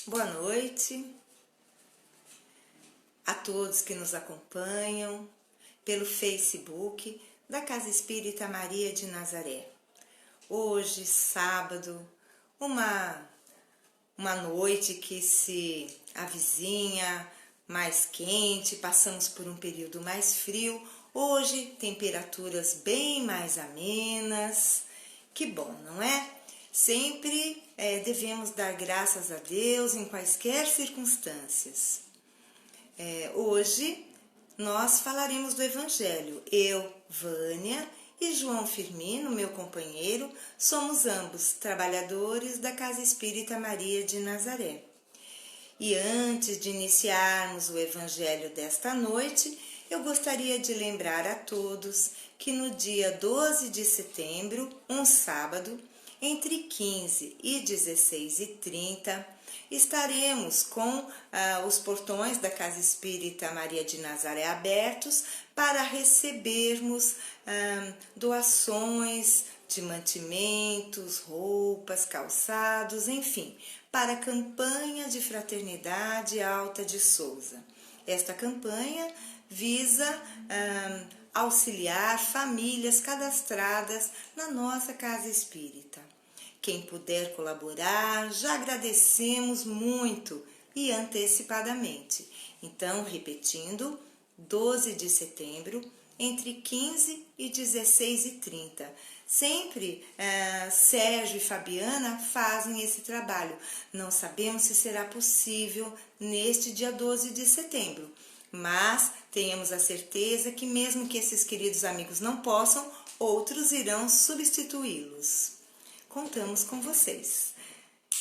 Boa noite a todos que nos acompanham pelo Facebook da Casa Espírita Maria de Nazaré. Hoje, sábado, uma noite que se avizinha mais quente, passamos por um período mais frio. Hoje, temperaturas bem mais amenas. Que bom, não é? Sempre devemos dar graças a Deus em quaisquer circunstâncias. Hoje nós falaremos do Evangelho. Eu, Vânia, e João Firmino, meu companheiro, somos ambos trabalhadores da Casa Espírita Maria de Nazaré. E antes de iniciarmos o Evangelho desta noite, eu gostaria de lembrar a todos que no dia 12 de setembro, um sábado, entre 15 e 16h30, estaremos com os portões da Casa Espírita Maria de Nazaré abertos para recebermos doações de mantimentos, roupas, calçados, enfim, para a campanha de Fraternidade Alta de Souza. Esta campanha visa auxiliar famílias cadastradas na nossa Casa Espírita. Quem puder colaborar, já agradecemos muito e antecipadamente. Então, repetindo, 12 de setembro, entre 15 e 16h30. Sempre Sérgio e Fabiana fazem esse trabalho. Não sabemos se será possível neste dia 12 de setembro, mas tenhamos a certeza que mesmo que esses queridos amigos não possam, outros irão substituí-los. Contamos com vocês.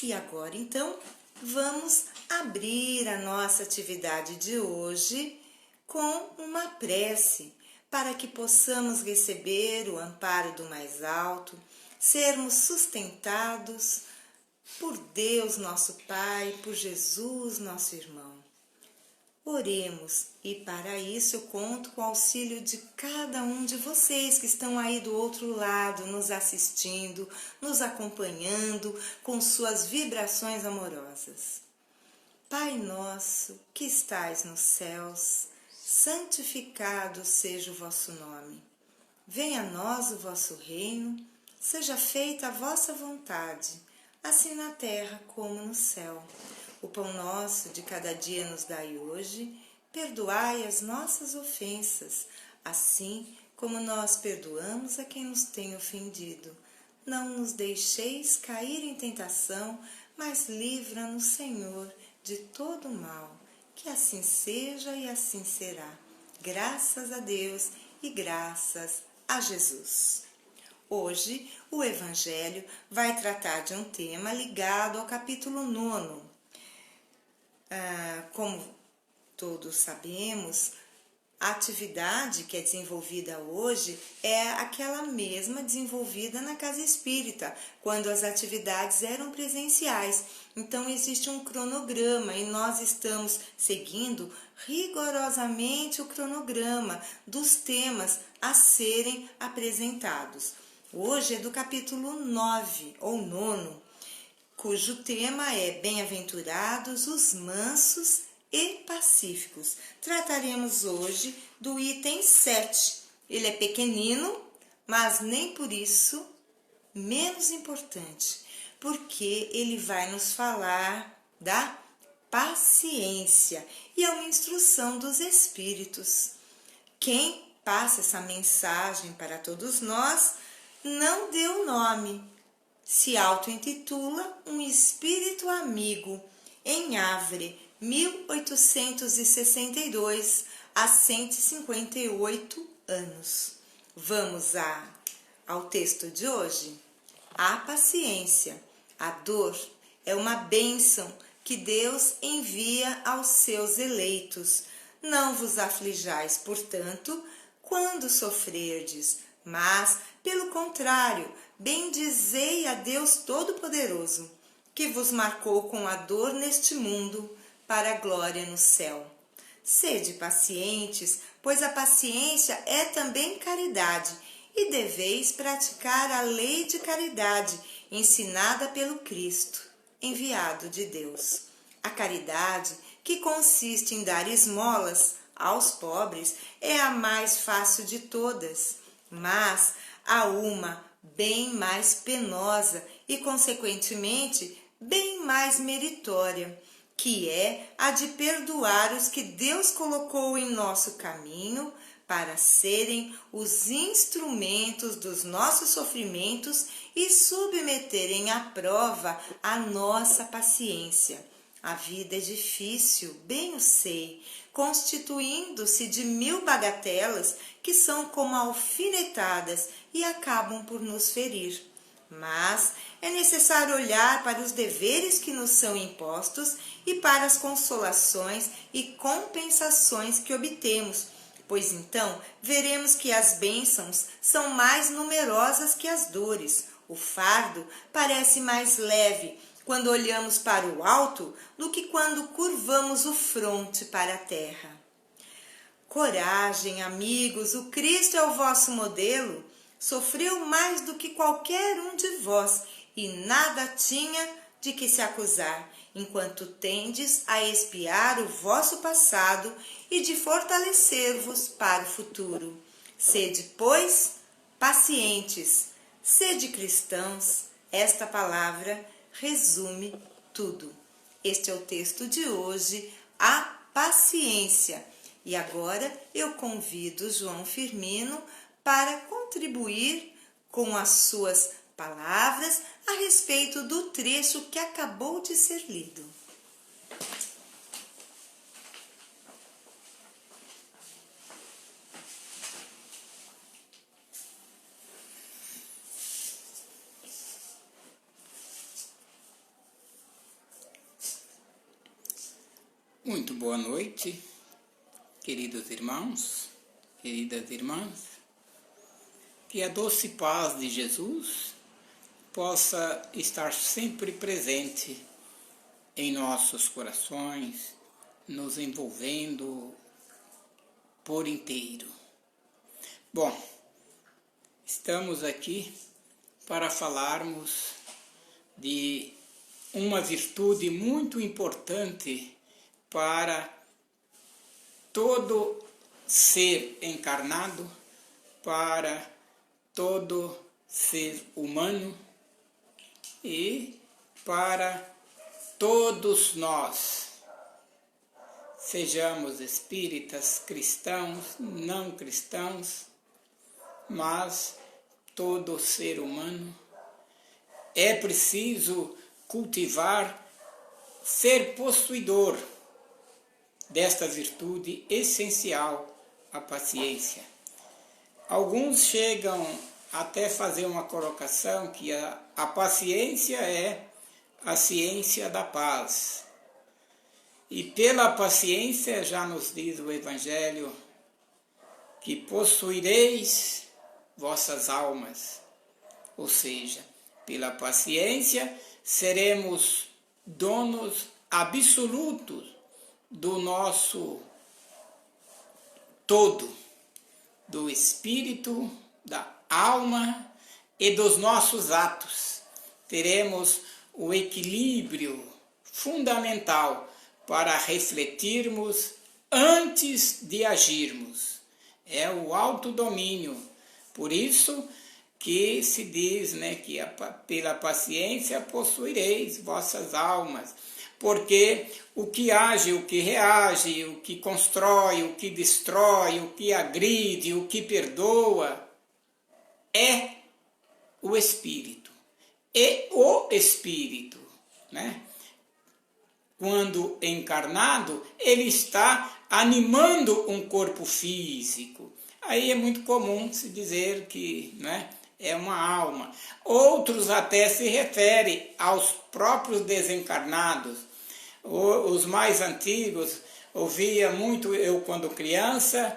E agora, então, vamos abrir a nossa atividade de hoje com uma prece, para que possamos receber o amparo do mais alto, sermos sustentados por Deus nosso Pai, por Jesus nosso irmão. Oremos, e para isso eu conto com o auxílio de cada um de vocês que estão aí do outro lado, nos assistindo, nos acompanhando com suas vibrações amorosas. Pai nosso, que estais nos céus, santificado seja o vosso nome. Venha a nós o vosso reino, seja feita a vossa vontade, assim na terra como no céu. O pão nosso de cada dia nos dai hoje, perdoai as nossas ofensas, assim como nós perdoamos a quem nos tem ofendido. Não nos deixeis cair em tentação, mas livra-nos, Senhor, de todo mal. Que assim seja e assim será. Graças a Deus e graças a Jesus. Hoje, o Evangelho vai tratar de um tema ligado ao capítulo 9. Como todos sabemos, a atividade que é desenvolvida hoje é aquela mesma desenvolvida na Casa Espírita, quando as atividades eram presenciais. Então existe um cronograma e nós estamos seguindo rigorosamente o cronograma dos temas a serem apresentados. Hoje é do capítulo 9 ou 9, cujo tema é Bem-aventurados os mansos e pacíficos. Trataremos hoje do item 7. Ele é pequenino, mas nem por isso menos importante, porque ele vai nos falar da paciência e é uma instrução dos Espíritos. Quem passa essa mensagem para todos nós não deu nome. Se auto-intitula um espírito amigo, em Havre, 1862, há 158 anos. Vamos ao texto de hoje? A paciência, a dor, é uma bênção que Deus envia aos seus eleitos. Não vos aflijais, portanto, quando sofrerdes, mas, pelo contrário, bendizei a Deus Todo-Poderoso, que vos marcou com a dor neste mundo, para a glória no céu. Sede pacientes, pois a paciência é também caridade, e deveis praticar a lei de caridade, ensinada pelo Cristo, enviado de Deus. A caridade, que consiste em dar esmolas aos pobres, é a mais fácil de todas, mas há uma bem mais penosa e, consequentemente, bem mais meritória, que é a de perdoar os que Deus colocou em nosso caminho para serem os instrumentos dos nossos sofrimentos e submeterem à prova a nossa paciência. A vida é difícil, bem o sei, constituindo-se de 1000 bagatelas que são como alfinetadas e acabam por nos ferir. Mas é necessário olhar para os deveres que nos são impostos e para as consolações e compensações que obtemos, pois então veremos que as bênçãos são mais numerosas que as dores. O fardo parece mais leve quando olhamos para o alto do que quando curvamos o fronte para a terra. Coragem, amigos, o Cristo é o vosso modelo. Sofreu mais do que qualquer um de vós e nada tinha de que se acusar, enquanto tendes a expiar o vosso passado e de fortalecer-vos para o futuro. Sede, pois, pacientes, sede cristãos. Esta palavra resume tudo. Este é o texto de hoje, a paciência. E agora eu convido João Firmino para contribuir com as suas palavras a respeito do trecho que acabou de ser lido. Muito boa noite, queridos irmãos, queridas irmãs. Que a doce paz de Jesus possa estar sempre presente em nossos corações, nos envolvendo por inteiro. Bom, estamos aqui para falarmos de uma virtude muito importante para todo ser encarnado, para todo ser humano e para todos nós, sejamos espíritas, cristãos, não cristãos, mas todo ser humano. É preciso cultivar, ser possuidor desta virtude essencial, a paciência. Alguns chegam até fazer uma colocação que a paciência é a ciência da paz. E pela paciência, já nos diz o Evangelho, que possuireis vossas almas. Ou seja, pela paciência seremos donos absolutos do nosso todo, do espírito, da alma e dos nossos atos. Teremos o equilíbrio fundamental para refletirmos antes de agirmos. É o autodomínio. Por isso que se diz, que pela paciência possuireis vossas almas. Porque o que age, o que reage, o que constrói, o que destrói, o que agride, o que perdoa, é o Espírito. E o Espírito, quando encarnado, ele está animando um corpo físico. Aí é muito comum se dizer que é uma alma. Outros até se referem aos próprios desencarnados. Os mais antigos, ouvia muito, eu quando criança,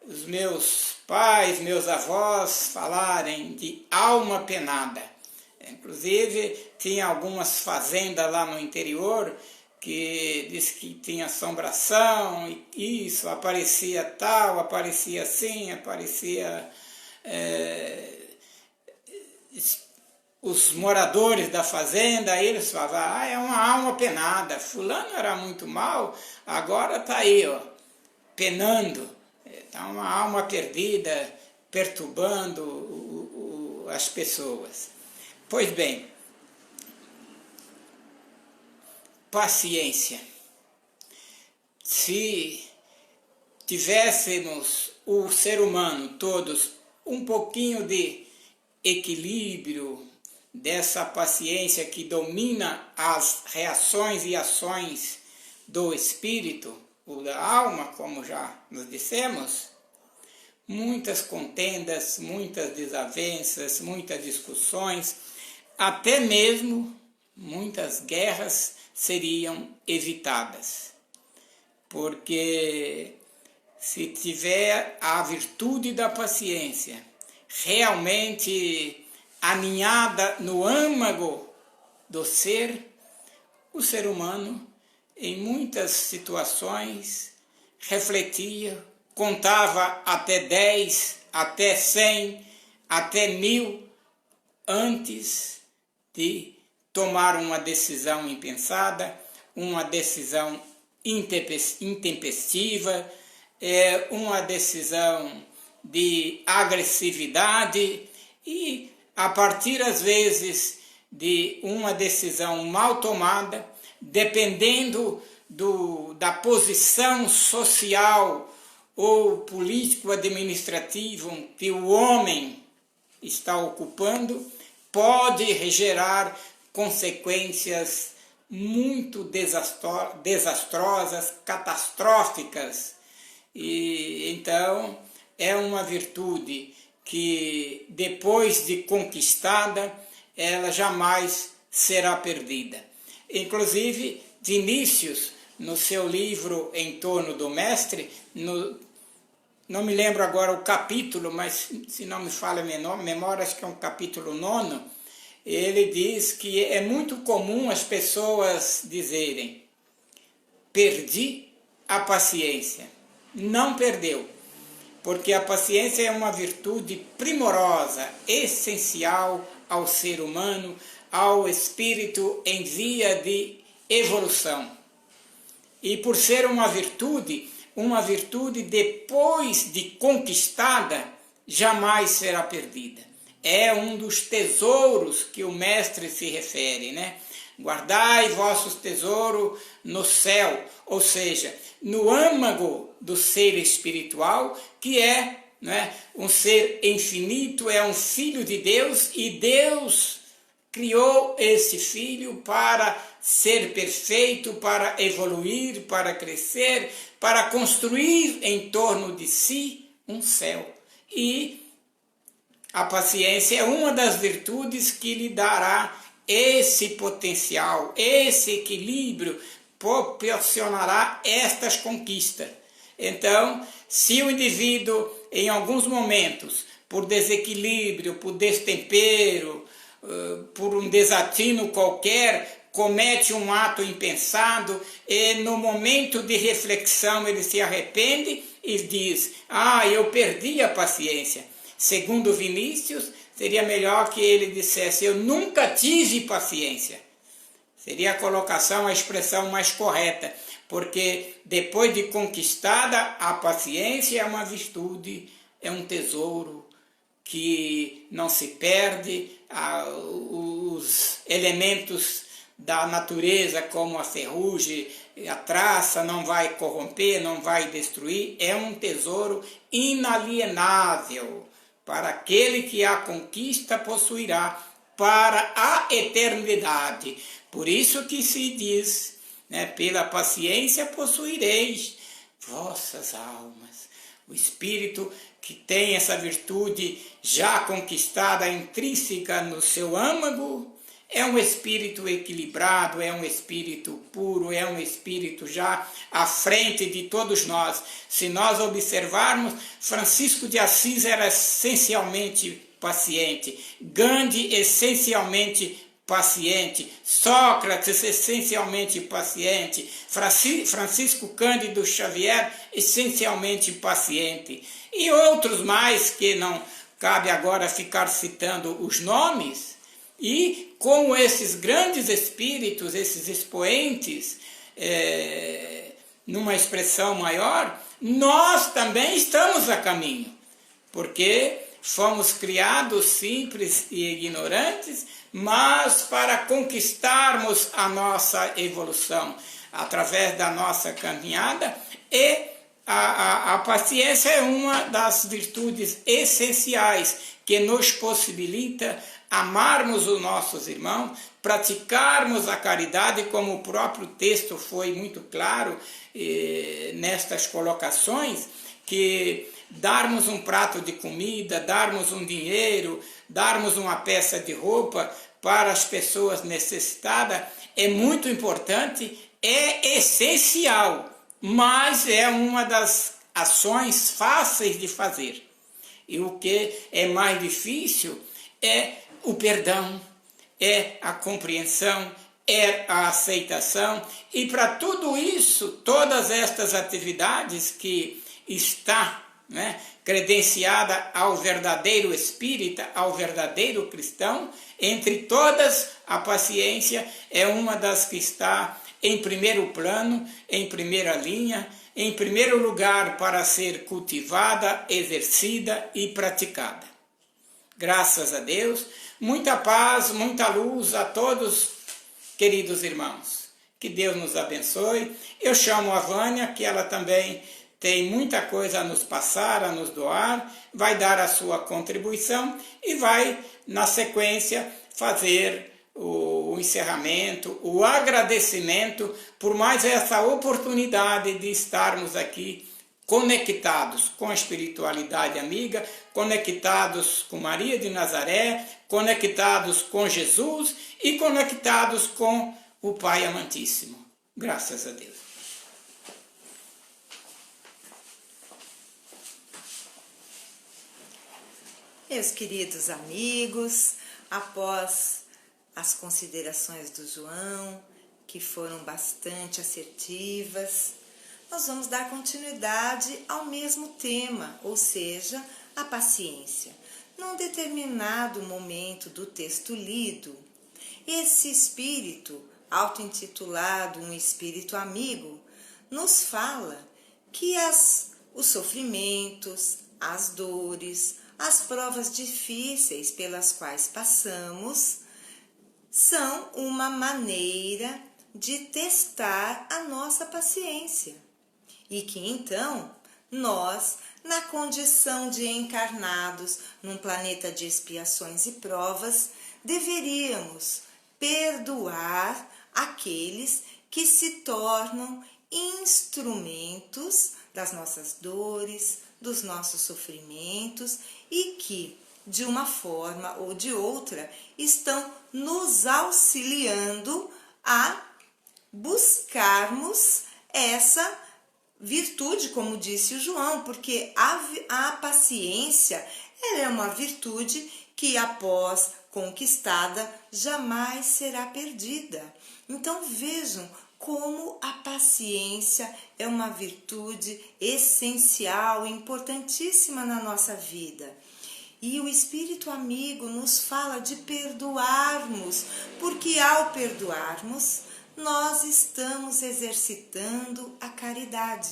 os meus pais, meus avós falarem de alma penada. Inclusive, tinha algumas fazendas lá no interior que diz que tinha assombração, e isso, aparecia tal, aparecia assim, aparecia os moradores da fazenda, eles falavam, é uma alma penada, fulano era muito mal, agora está aí, ó, penando, está uma alma perdida, perturbando as pessoas. Pois bem, paciência. Se tivéssemos o ser humano todos um pouquinho de equilíbrio, dessa paciência que domina as reações e ações do espírito ou da alma, como já nos dissemos, muitas contendas, muitas desavenças, muitas discussões, até mesmo muitas guerras seriam evitadas. Porque se tiver a virtude da paciência realmente aninhada no âmago do ser, o ser humano, em muitas situações, refletia, contava até 10, até 100, até 1000, antes de tomar uma decisão impensada, uma decisão intempestiva, uma decisão de agressividade e, a partir, às vezes, de uma decisão mal tomada, dependendo da posição social ou político-administrativa que o homem está ocupando, pode gerar consequências muito desastrosas, catastróficas. E então é uma virtude que, depois de conquistada, ela jamais será perdida. Inclusive, Vinícius, no seu livro Em Torno do Mestre, não me lembro agora o capítulo, mas se não me falha a memória, acho que é um capítulo 9, ele diz que é muito comum as pessoas dizerem: perdi a paciência. Não perdeu, porque a paciência é uma virtude primorosa, essencial ao ser humano, ao espírito em via de evolução. E por ser uma virtude depois de conquistada, jamais será perdida. É um dos tesouros que o mestre se refere, né? Guardai vossos tesouros no céu, ou seja, no âmago do ser espiritual, que é, né, um ser infinito, é um filho de Deus, e Deus criou esse filho para ser perfeito, para evoluir, para crescer, para construir em torno de si um céu. E a paciência é uma das virtudes que lhe dará esse potencial, esse equilíbrio, proporcionará estas conquistas. Então, se o indivíduo, em alguns momentos, por desequilíbrio, por destempero, por um desatino qualquer, comete um ato impensado, e no momento de reflexão ele se arrepende e diz: eu perdi a paciência. Segundo Vinícius, seria melhor que ele dissesse: eu nunca tive paciência. Seria a colocação, a expressão mais correta, porque depois de conquistada, a paciência é uma virtude, é um tesouro que não se perde. Os elementos da natureza, como a ferrugem, a traça, não vai corromper, não vai destruir. É um tesouro inalienável. Para aquele que a conquista, possuirá para a eternidade. Por isso que se diz, né, pela paciência possuireis vossas almas. O espírito que tem essa virtude já conquistada, intrínseca no seu âmago, é um espírito equilibrado, é um espírito puro, é um espírito já à frente de todos nós. Se nós observarmos, Francisco de Assis era essencialmente paciente, Gandhi essencialmente paciente, Sócrates essencialmente paciente, Francisco Cândido Xavier essencialmente paciente, e outros mais que não cabe agora ficar citando os nomes. E como esses grandes espíritos, esses expoentes, numa expressão maior, nós também estamos a caminho, porque fomos criados simples e ignorantes, mas para conquistarmos a nossa evolução através da nossa caminhada, e a paciência é uma das virtudes essenciais que nos possibilita amarmos os nossos irmãos, praticarmos a caridade, como o próprio texto foi muito claro nestas colocações, que darmos um prato de comida, darmos um dinheiro, darmos uma peça de roupa para as pessoas necessitadas é muito importante, é essencial, mas é uma das ações fáceis de fazer. E o que é mais difícil é o perdão, é a compreensão, é a aceitação. E para tudo isso, todas estas atividades que está credenciada ao verdadeiro espírita, ao verdadeiro cristão, entre todas, a paciência é uma das que está em primeiro plano, em primeira linha, em primeiro lugar para ser cultivada, exercida e praticada. Graças a Deus, muita paz, muita luz a todos, queridos irmãos. Que Deus nos abençoe. Eu chamo a Vânia, que ela também tem muita coisa a nos passar, a nos doar, vai dar a sua contribuição e vai, na sequência, fazer o encerramento, o agradecimento por mais essa oportunidade de estarmos aqui conectados com a espiritualidade amiga, conectados com Maria de Nazaré, conectados com Jesus e conectados com o Pai amantíssimo. Graças a Deus. Meus queridos amigos, após as considerações do João, que foram bastante assertivas, nós vamos dar continuidade ao mesmo tema, ou seja, a paciência. Num determinado momento do texto lido, esse espírito, auto-intitulado um espírito amigo, nos fala que os sofrimentos, as dores, as provas difíceis pelas quais passamos são uma maneira de testar a nossa paciência. E que então nós, na condição de encarnados num planeta de expiações e provas, deveríamos perdoar aqueles que se tornam instrumentos das nossas dores, dos nossos sofrimentos e que, de uma forma ou de outra, estão nos auxiliando a buscarmos essa virtude, como disse o João, porque a paciência ela é uma virtude que, após conquistada, jamais será perdida. Então vejam como a paciência é uma virtude essencial, importantíssima na nossa vida. E o Espírito Amigo nos fala de perdoarmos, porque ao perdoarmos, nós estamos exercitando a caridade.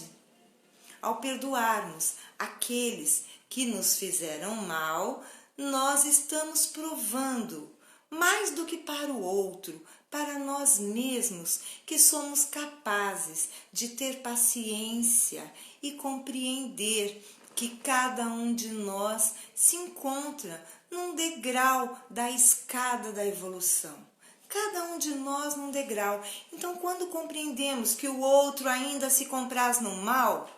Ao perdoarmos aqueles que nos fizeram mal, nós estamos provando, mais do que para o outro, para nós mesmos, que somos capazes de ter paciência e compreender que cada um de nós se encontra num degrau da escada da evolução. Cada um de nós num degrau. Então, quando compreendemos que o outro ainda se compraz no mal,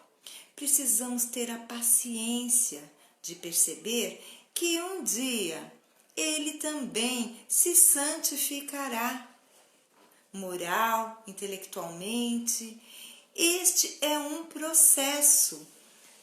precisamos ter a paciência de perceber que um dia ele também se santificará, moral, intelectualmente. Este é um processo.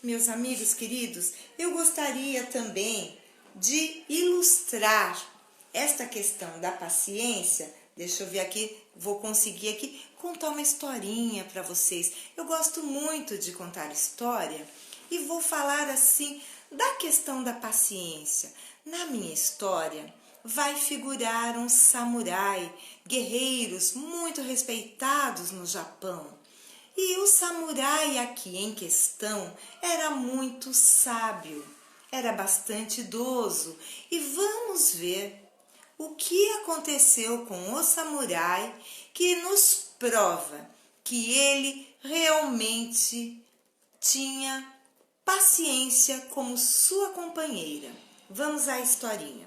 Meus amigos queridos, eu gostaria também de ilustrar esta questão da paciência. Deixa eu ver aqui, vou conseguir aqui contar uma historinha para vocês. Eu gosto muito de contar história e vou falar assim da questão da paciência. Na minha história, vai figurar um samurai, guerreiros muito respeitados no Japão. E o samurai aqui em questão era muito sábio, era bastante idoso. E vamos ver o que aconteceu com o samurai que nos prova que ele realmente tinha paciência como sua companheira. Vamos à historinha.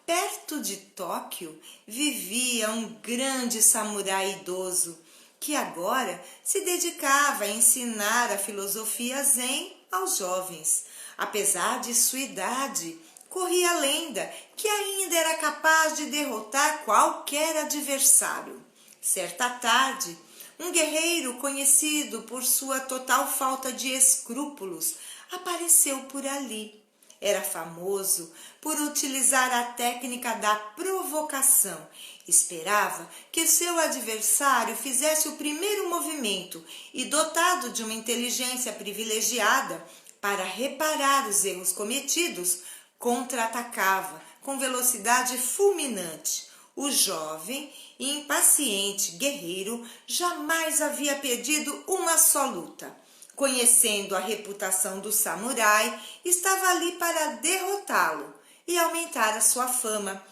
Perto de Tóquio vivia um grande samurai idoso que agora se dedicava a ensinar a filosofia zen aos jovens. Apesar de sua idade, corria a lenda que ainda era capaz de derrotar qualquer adversário. Certa tarde, um guerreiro conhecido por sua total falta de escrúpulos apareceu por ali. Era famoso por utilizar a técnica da provocação. Esperava que seu adversário fizesse o primeiro movimento e, dotado de uma inteligência privilegiada para reparar os erros cometidos, contra-atacava com velocidade fulminante. O jovem e impaciente guerreiro jamais havia perdido uma só luta. Conhecendo a reputação do samurai, estava ali para derrotá-lo e aumentar a sua fama.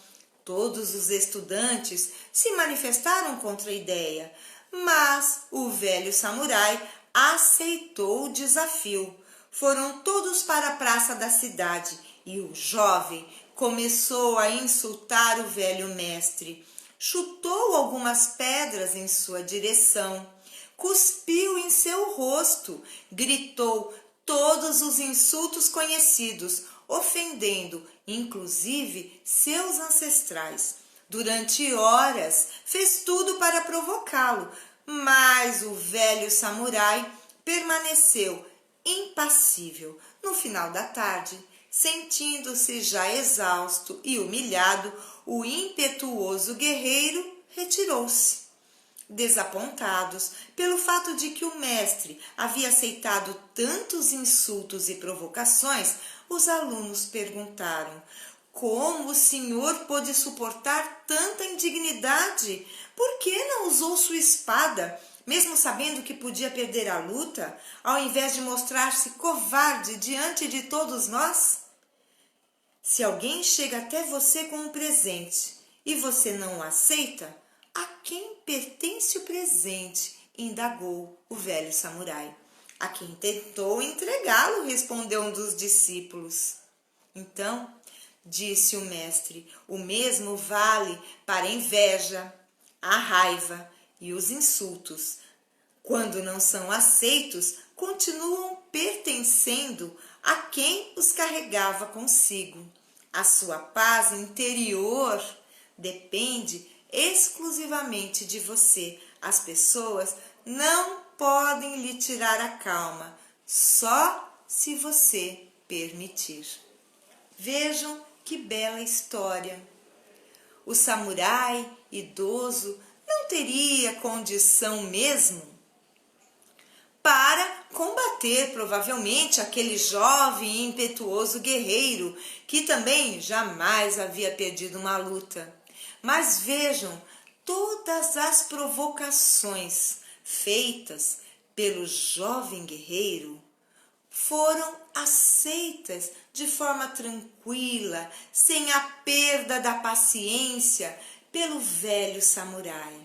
Todos os estudantes se manifestaram contra a ideia, mas o velho samurai aceitou o desafio. Foram todos para a praça da cidade e o jovem começou a insultar o velho mestre. Chutou algumas pedras em sua direção. Cuspiu em seu rosto, gritou todos os insultos conhecidos, ofendendo inclusive seus ancestrais. Durante horas fez tudo para provocá-lo, mas o velho samurai permaneceu impassível. No final da tarde, sentindo-se já exausto e humilhado, o impetuoso guerreiro retirou-se. Desapontados pelo fato de que o mestre havia aceitado tantos insultos e provocações, os alunos perguntaram: como o senhor pôde suportar tanta indignidade? Por que não usou sua espada, mesmo sabendo que podia perder a luta, ao invés de mostrar-se covarde diante de todos nós? Se alguém chega até você com um presente e você não o aceita, a quem pertence o presente? Indagou o velho samurai. A quem tentou entregá-lo, respondeu um dos discípulos. Então, disse o mestre, o mesmo vale para a inveja, a raiva e os insultos. Quando não são aceitos, continuam pertencendo a quem os carregava consigo. A sua paz interior depende exclusivamente de você. As pessoas não podem lhe tirar a calma, só se você permitir. Vejam que bela história. O samurai idoso não teria condição mesmo para combater provavelmente aquele jovem e impetuoso guerreiro que também jamais havia perdido uma luta. Mas vejam todas as provocações feitas pelo jovem guerreiro foram aceitas de forma tranquila, sem a perda da paciência pelo velho samurai.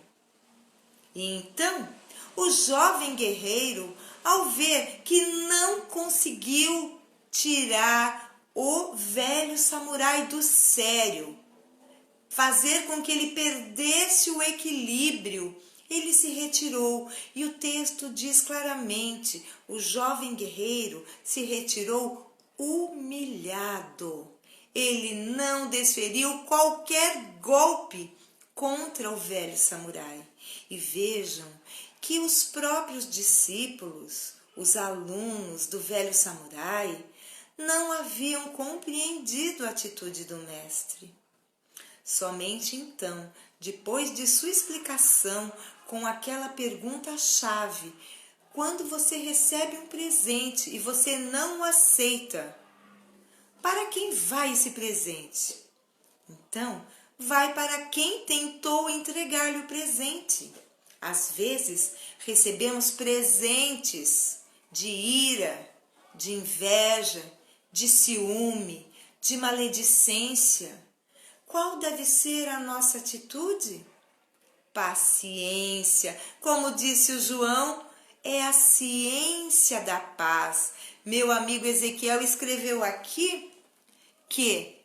E então, o jovem guerreiro, ao ver que não conseguiu tirar o velho samurai do sério, fazer com que ele perdesse o equilíbrio, ele se retirou. E o texto diz claramente: o jovem guerreiro se retirou humilhado. Ele não desferiu qualquer golpe contra o velho samurai. E vejam que os próprios discípulos, os alunos do velho samurai, não haviam compreendido a atitude do mestre. Somente então, depois de sua explicação com aquela pergunta-chave, quando você recebe um presente e você não o aceita, para quem vai esse presente? Então, vai para quem tentou entregar-lhe o presente. Às vezes, recebemos presentes de ira, de inveja, de ciúme, de maledicência. Qual deve ser a nossa atitude? Paciência. Como disse o João, é a ciência da paz. Meu amigo Ezequiel escreveu aqui que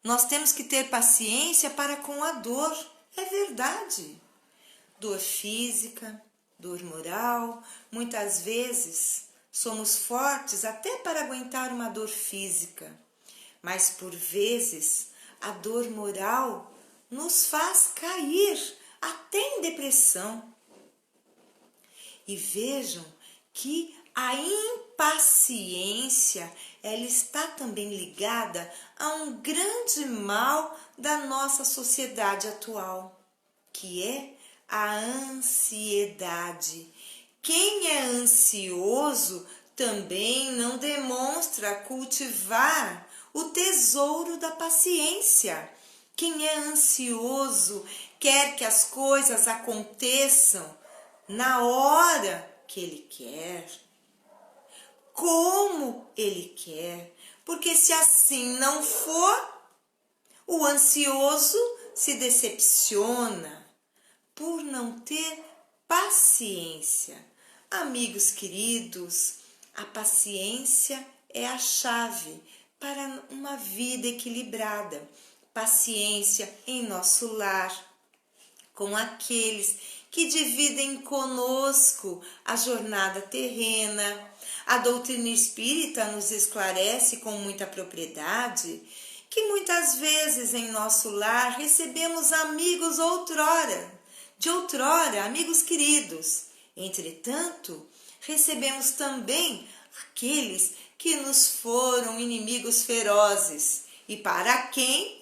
nós temos que ter paciência para com a dor. É verdade. Dor física, dor moral. Muitas vezes somos fortes até para aguentar uma dor física. Mas por vezes a dor moral nos faz cair até em depressão. E vejam que a impaciência, ela está também ligada a um grande mal da nossa sociedade atual, que é a ansiedade. Quem é ansioso também não demonstra cultivar o tesouro da paciência. Quem é ansioso quer que as coisas aconteçam na hora que ele quer, como ele quer, porque se assim não for, o ansioso se decepciona por não ter paciência. Amigos queridos, a paciência é a chave para uma vida equilibrada. Paciência em nosso lar, com aqueles que dividem conosco a jornada terrena. A doutrina espírita nos esclarece com muita propriedade que muitas vezes em nosso lar recebemos amigos de outrora, amigos queridos. Entretanto, recebemos também aqueles que nos foram inimigos ferozes e para quem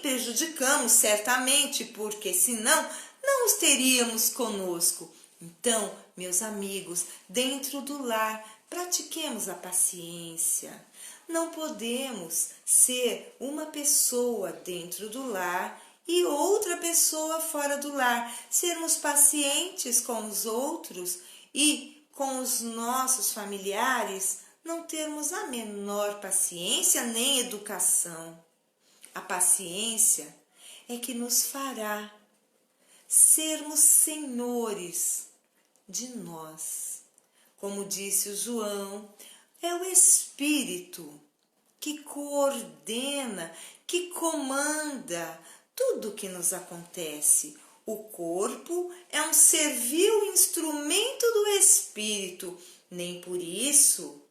prejudicamos certamente, porque senão não os teríamos conosco. Então, meus amigos, dentro do lar, pratiquemos a paciência. Não podemos ser uma pessoa dentro do lar e outra pessoa fora do lar. Sermos pacientes com os outros e com os nossos familiares, não termos a menor paciência nem educação. A paciência é que nos fará sermos senhores de nós. Como disse o João, é o Espírito que coordena, que comanda tudo o que nos acontece. O corpo é um servil instrumento do Espírito, nem por isso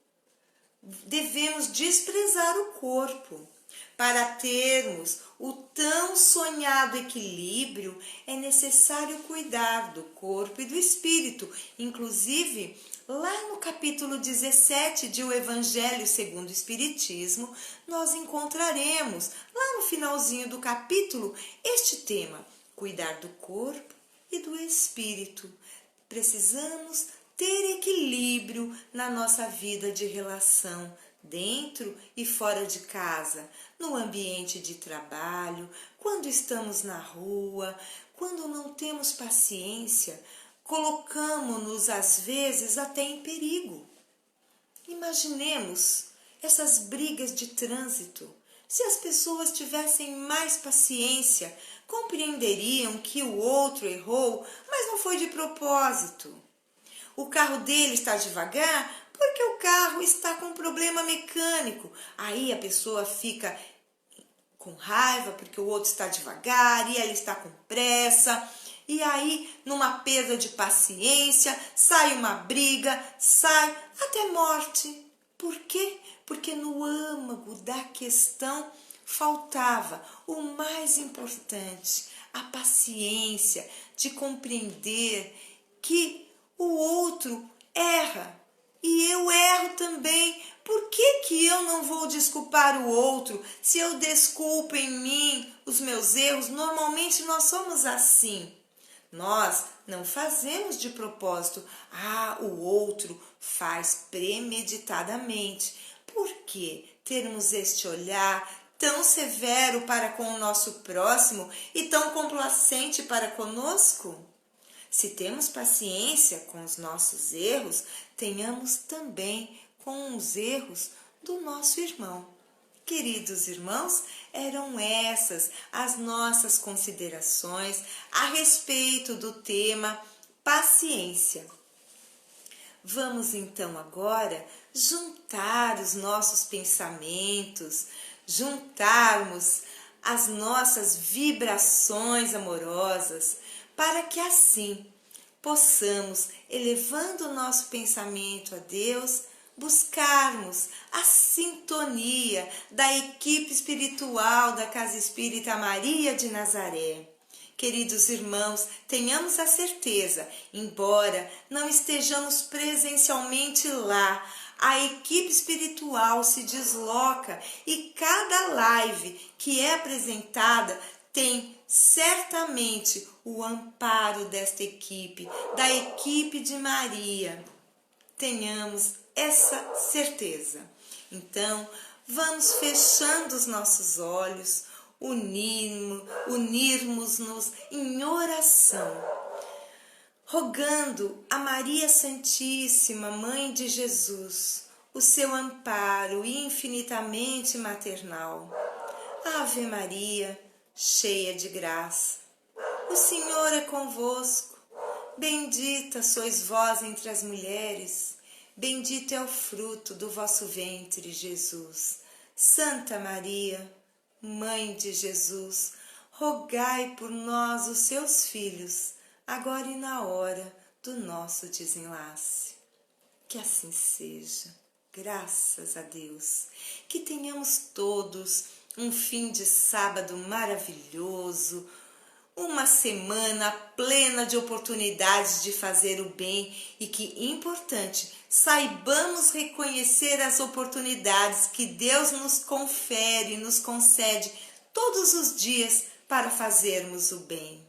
devemos desprezar o corpo. Para termos o tão sonhado equilíbrio, é necessário cuidar do corpo e do espírito. Inclusive, lá no capítulo 17 de O Evangelho segundo o Espiritismo, nós encontraremos, lá no finalzinho do capítulo, este tema: cuidar do corpo e do espírito. Precisamos ter equilíbrio na nossa vida de relação, dentro e fora de casa, no ambiente de trabalho, quando estamos na rua, quando não temos paciência, colocamos-nos às vezes até em perigo. Imaginemos essas brigas de trânsito. Se as pessoas tivessem mais paciência, compreenderiam que o outro errou, mas não foi de propósito. O carro dele está devagar porque o carro está com problema mecânico. Aí a pessoa fica com raiva porque o outro está devagar e ela está com pressa. E aí, numa perda de paciência, sai uma briga, sai até morte. Por quê? Porque no âmago da questão faltava o mais importante, a paciência de compreender que o outro erra e eu erro também. Por que eu não vou desculpar o outro se eu desculpo em mim os meus erros? Normalmente nós somos assim. Nós não fazemos de propósito. O outro faz premeditadamente. Por quê? termos este olhar tão severo para com o nosso próximo e tão complacente para conosco? Se temos paciência com os nossos erros, tenhamos também com os erros do nosso irmão. Queridos irmãos, eram essas as nossas considerações a respeito do tema paciência. Vamos então agora juntar os nossos pensamentos, juntarmos as nossas vibrações amorosas, para que assim possamos, elevando o nosso pensamento a Deus, buscarmos a sintonia da equipe espiritual da Casa Espírita Maria de Nazaré. Queridos irmãos, tenhamos a certeza, embora não estejamos presencialmente lá, a equipe espiritual se desloca e cada live que é apresentada tem certamente o amparo desta equipe, da equipe de Maria. Tenhamos essa certeza. Então, vamos fechando os nossos olhos, unirmos-nos em oração, rogando a Maria Santíssima, Mãe de Jesus, o seu amparo infinitamente maternal. Ave Maria, cheia de graça, o Senhor é convosco. Bendita sois vós entre as mulheres, bendito é o fruto do vosso ventre, Jesus. Santa Maria, Mãe de Jesus, rogai por nós, os seus filhos, agora e na hora do nosso desenlace. Que assim seja, graças a Deus. Que tenhamos todos um fim de sábado maravilhoso, uma semana plena de oportunidades de fazer o bem e que, importante, saibamos reconhecer as oportunidades que Deus nos confere, nos concede todos os dias para fazermos o bem.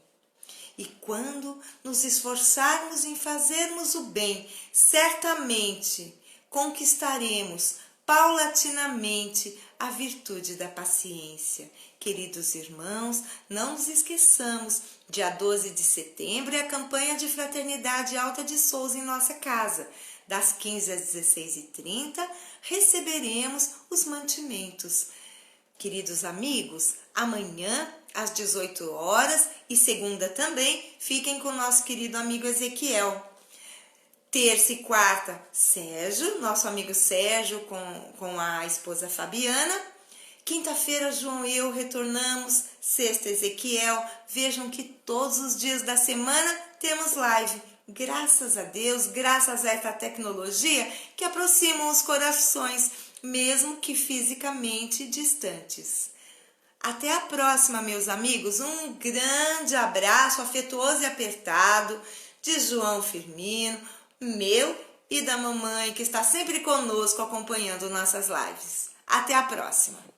E quando nos esforçarmos em fazermos o bem, certamente conquistaremos paulatinamente a virtude da paciência. Queridos irmãos, não nos esqueçamos, dia 12 de setembro é a campanha de Fraternidade Alta de Souza em nossa casa. Das 15 às 16h30, receberemos os mantimentos. Queridos amigos, amanhã às 18 horas e segunda também, fiquem com o nosso querido amigo Ezequiel. Terça e quarta, Sérgio, nosso amigo Sérgio com a esposa Fabiana. Quinta-feira, João e eu retornamos. Sexta, Ezequiel. Vejam que todos os dias da semana temos live. Graças a Deus, graças a essa tecnologia que aproximam os corações, mesmo que fisicamente distantes. Até a próxima, meus amigos. Um grande abraço afetuoso e apertado de João Firmino, meu e da mamãe, que está sempre conosco acompanhando nossas lives. Até a próxima!